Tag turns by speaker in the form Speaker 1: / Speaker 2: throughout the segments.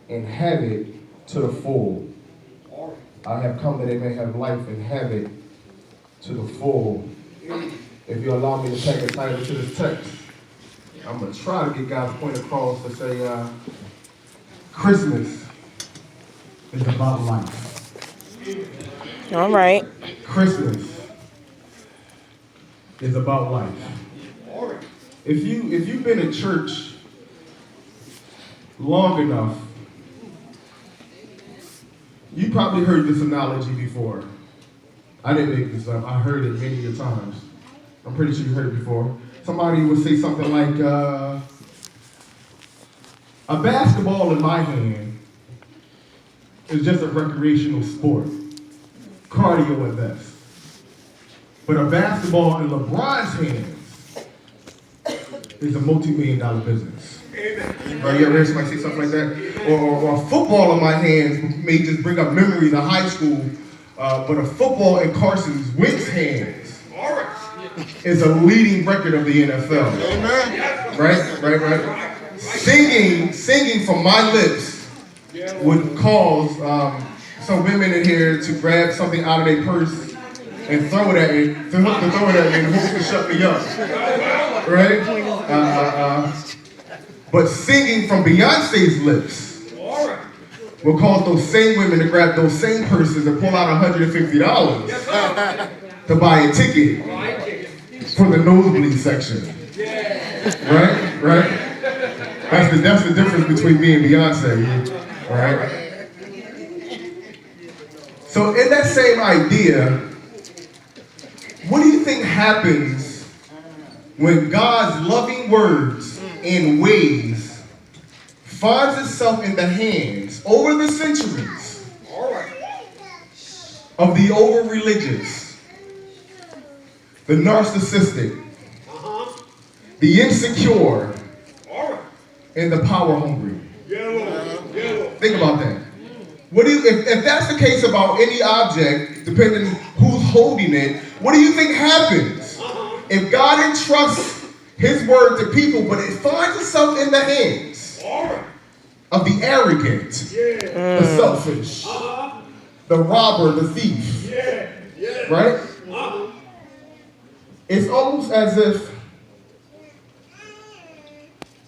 Speaker 1: and have it to the full. I have come that they may have life and have it to the full. If you allow me to take a title to this text, I'm going to try to get God's point across to say Christmas is about life.
Speaker 2: All right.
Speaker 1: Christmas is about life. If you've been in church long enough, you probably heard this analogy before. I didn't make this up. I heard it many times. I'm pretty sure you heard it before. Somebody would say something like, a basketball in my hand is just a recreational sport, cardio at best. But a basketball in LeBron's hands is a multi-million-dollar business. Right? You ever hear somebody say something like that? Or football in my hands may just bring up memories of high school, but a football in Carson Wentz's hands is a leading record of the NFL. Amen. Right. Singing from my lips would cause some women in here to grab something out of their purse and throw it at me, and hope to shut me up. Right? But singing from Beyonce's lips will cause those same women to grab those same purses and pull out $150 to buy a ticket for the nosebleed section. Right? That's the difference between me and Beyonce. Right? So in that same idea, what do you think happens when God's loving words and ways finds itself in the hands over the centuries of the over-religious, the narcissistic, the insecure, and the power-hungry? Think about that. What do you, if that's the case about any object, depending who's holding it, what do you think happens if God entrusts His word to people, but it finds itself in the hands of the arrogant, the selfish, the robber, the thief, right? It's almost as if,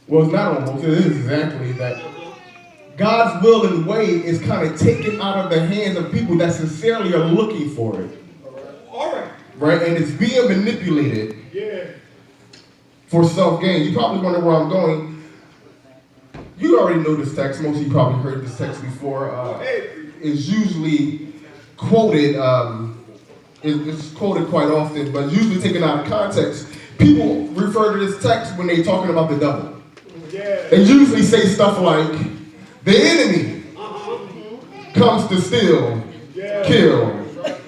Speaker 1: well, it's not almost, it is exactly that God's will and way is kind of taken out of the hands of people that sincerely are looking for it. Right? And it's being manipulated for self-gain. You probably wonder where I'm going. You already know this text. Most of you probably heard this text before. It's usually quoted, it's quoted quite often, but usually taken out of context. People refer to this text when they're talking about the devil. They usually say stuff like, the enemy comes to steal, kill,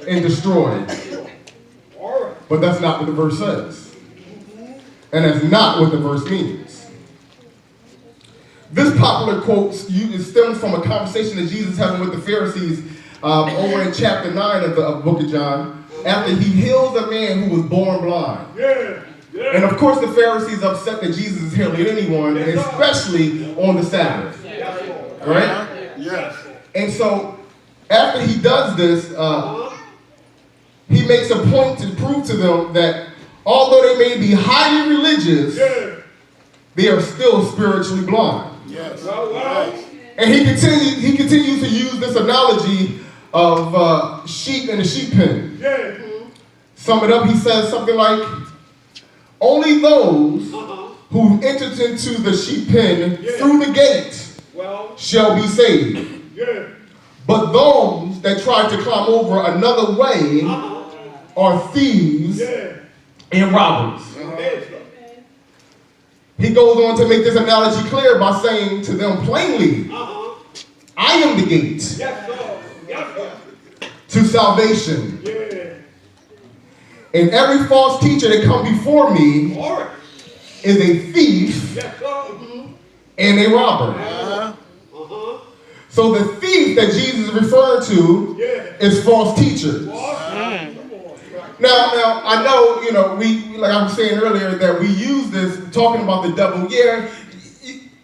Speaker 1: and destroy. But that's not what the verse says. And that's not what the verse means. This popular quote stems from a conversation that Jesus having with the Pharisees over in chapter 9 of the book of John, after he heals a man who was born blind. And of course the Pharisees are upset that Jesus is healing anyone, and especially on the Sabbath. Right? Yes. And so after he does this, he makes a point to prove to them that although they may be highly religious, they are still spiritually blind. Yes. And he continues to use this analogy of sheep in a sheep pen. Sum it up, he says something like, only those who entered into the sheep pen through the gate shall be saved. But those that try to climb over another way are thieves and robbers. He goes on to make this analogy clear by saying to them plainly, I am the gate to salvation. And every false teacher that comes before me is a thief and a robber. So the thief that Jesus is referring to is false teachers. Now, I know, we like I was saying earlier, that we use this talking about the devil. Yeah,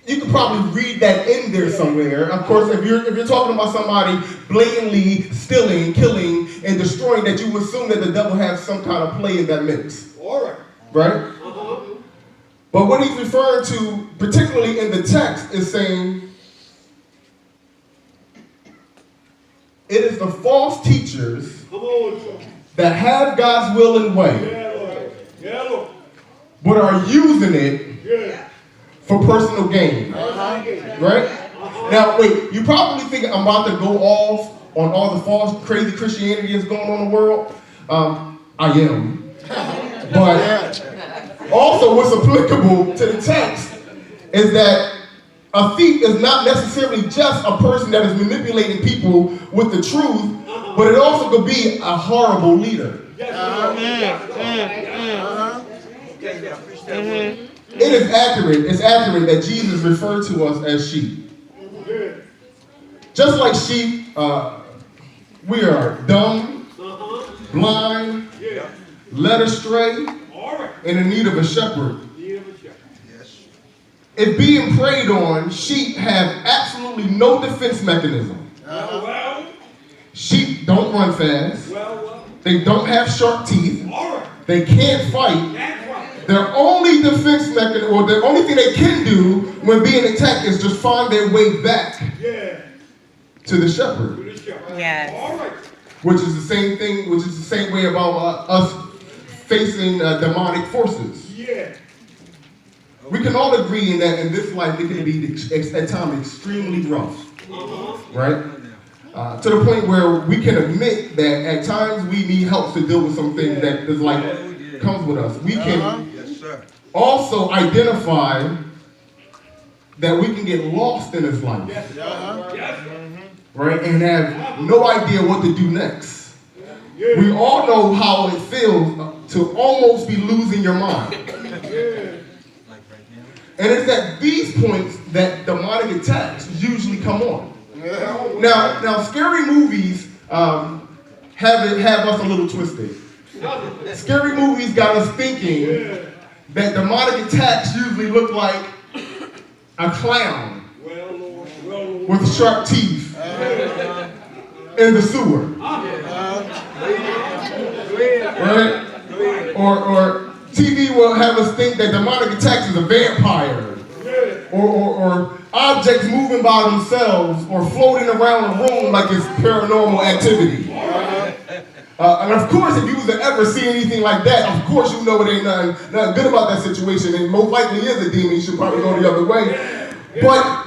Speaker 1: you could probably read that in there somewhere. Of course, if you're talking about somebody blatantly stealing, killing, and destroying, that you would assume that the devil has some kind of play in that mix.
Speaker 2: All right.
Speaker 1: Right? But what he's referring to, particularly in the text, is saying it is the false teachers that have God's will and way, but are using it for personal gain. Right? Now, wait, you probably think I'm about to go off on all the false, crazy Christianity that's going on in the world. I am. But also what's applicable to the text is that a thief is not necessarily just a person that is manipulating people with the truth, but it also could be a horrible leader. It is accurate. It's accurate that Jesus referred to us as sheep. Just like sheep, we are dumb, blind, led astray, and in need of a shepherd. If being preyed on, sheep have absolutely no defense mechanism. Sheep don't run fast. They don't have sharp teeth. They can't fight. Their only defense mechanism, or the only thing they can do when being attacked, is just find their way back to the shepherd.
Speaker 3: Yes.
Speaker 1: Which is the same thing, which is the same way about us facing demonic forces. We can all agree in that in this life it can be at times extremely rough, right? To the point where we can admit that at times we need help to deal with some things that this life comes with us. We can also identify that we can get lost in this life, right? And have no idea what to do next. We all know how it feels to almost be losing your mind. And it's at these points that demonic attacks usually come on. Now, scary movies have us a little twisted. Scary movies got us thinking that demonic attacks usually look like a clown with sharp teeth in the sewer. Right? Or TV will have us think that demonic attacks is a vampire, or objects moving by themselves, or floating around the room like it's paranormal activity. And of course, if you was to ever see anything like that, of course you know it ain't nothing good about that situation, and most likely is a demon. You should probably go the other way. But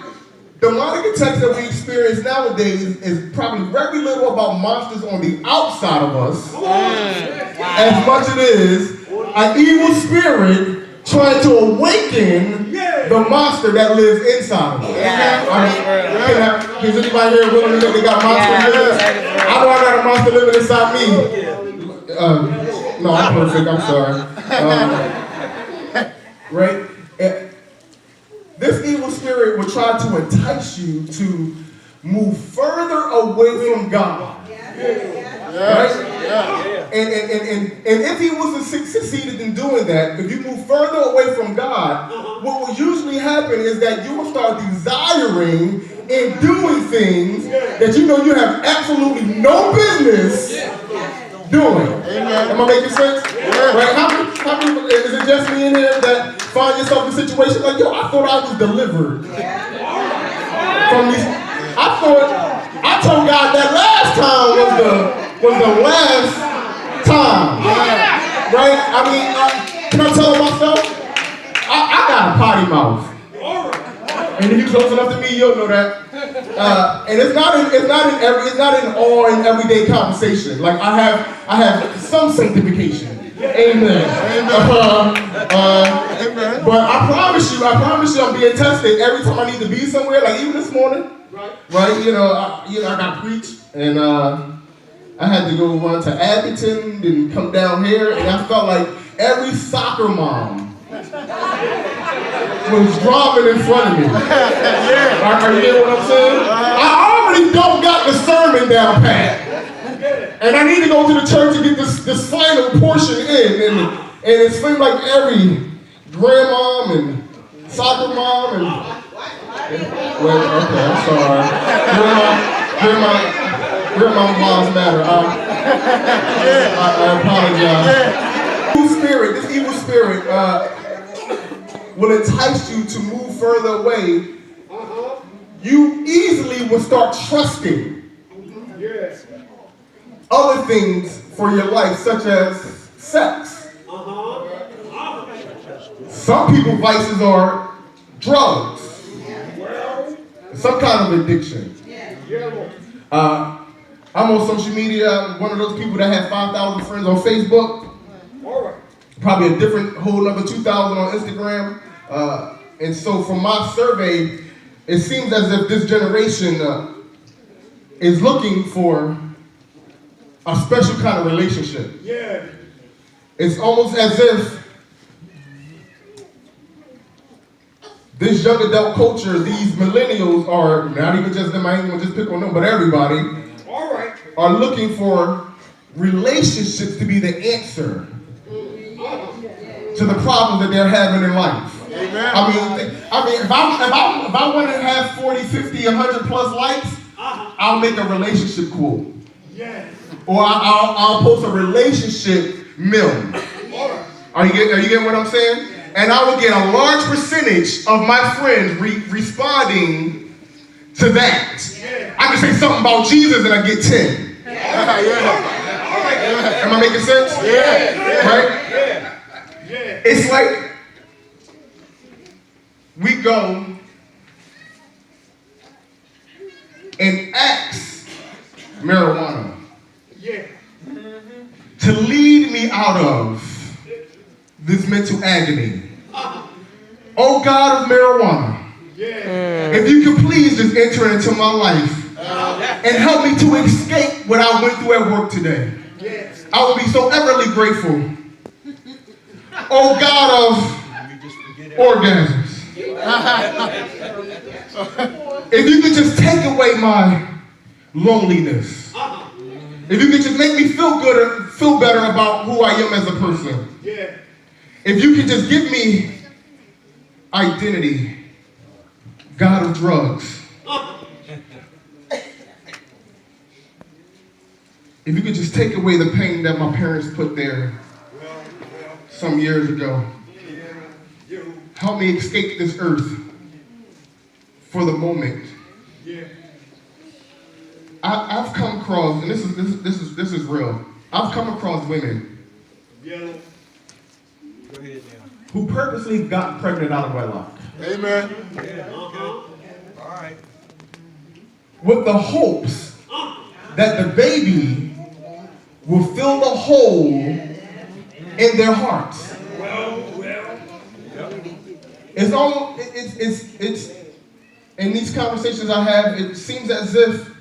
Speaker 1: demonic attacks that we experience nowadays is probably very little about monsters on the outside of us, as much as it is an evil spirit trying to awaken the monster that lives inside of us. Is anybody here willing to know they got monsters living? I know I got a monster living inside me. No, I'm perfect. I'm sorry. Right? This evil spirit will try to entice you to move further away from God. Right? And if he was to succeeded in doing that, if you move further away from God, what will usually happen is that you will start desiring and doing things that you know you have absolutely no business doing. Am I making sense? Right? How many, is it just me in here that find yourself in situations like, yo, I thought I was delivered from these. I told God that last time was the last time. Right? I mean, can I tell myself? I got a potty mouth. And if you're close enough to me, you'll know that. And it's not in all in everyday conversation. Like I have some sanctification. Amen. But I promise you, I'm being tested every time I need to be somewhere. Like even this morning, right? You know, I got preached, and I had to go run to Abington and come down here, and I felt like every soccer mom was driving in front of me. Are you hearing what I'm saying? I already don't got the sermon down pat. And I need to go to the church to get this final portion in. And it seems like every grandmom and soccer mom and Wait, okay, I'm sorry. Grandma Lives Matter. I apologize. This evil spirit will entice you to move further away. You easily will start trusting other things for your life, such as sex. Some people's vices are drugs, some kind of addiction. I'm on social media. I'm one of those people that have 5,000 friends on Facebook. Probably a different whole other 2,000 on Instagram. And so from my survey, it seems as if this generation is looking for a special kind of relationship. It's almost as if this young adult culture, these millennials are, not even just them, I ain't gonna just pick on them, but everybody, are looking for relationships to be the answer to the problems that they're having in life. I mean, if I want to have 40, 50, 100 plus likes, I'll make a relationship quote. Or I'll post a relationship meme. Are you getting what I'm saying? And I will get a large percentage of my friends responding to that. I can say something about Jesus and I get 10. Am I making sense? Right? It's like we go and ask marijuana to lead me out of this mental agony. Oh God of marijuana, if you could please just enter into my life and help me to escape what I went through at work today. I will be so everly grateful. Oh God of orgasms, if you could just take away my loneliness. If you could just make me feel better about who I am as a person. If you could just give me identity, God of drugs. If you could just take away the pain that my parents put there some years ago. Help me escape this earth for the moment. I've come across, and this is real. I've come across women who purposely got pregnant out of wedlock.
Speaker 2: Amen.
Speaker 3: All right.
Speaker 1: With the hopes that the baby will fill the hole in their hearts. It's in these conversations I have, it seems as if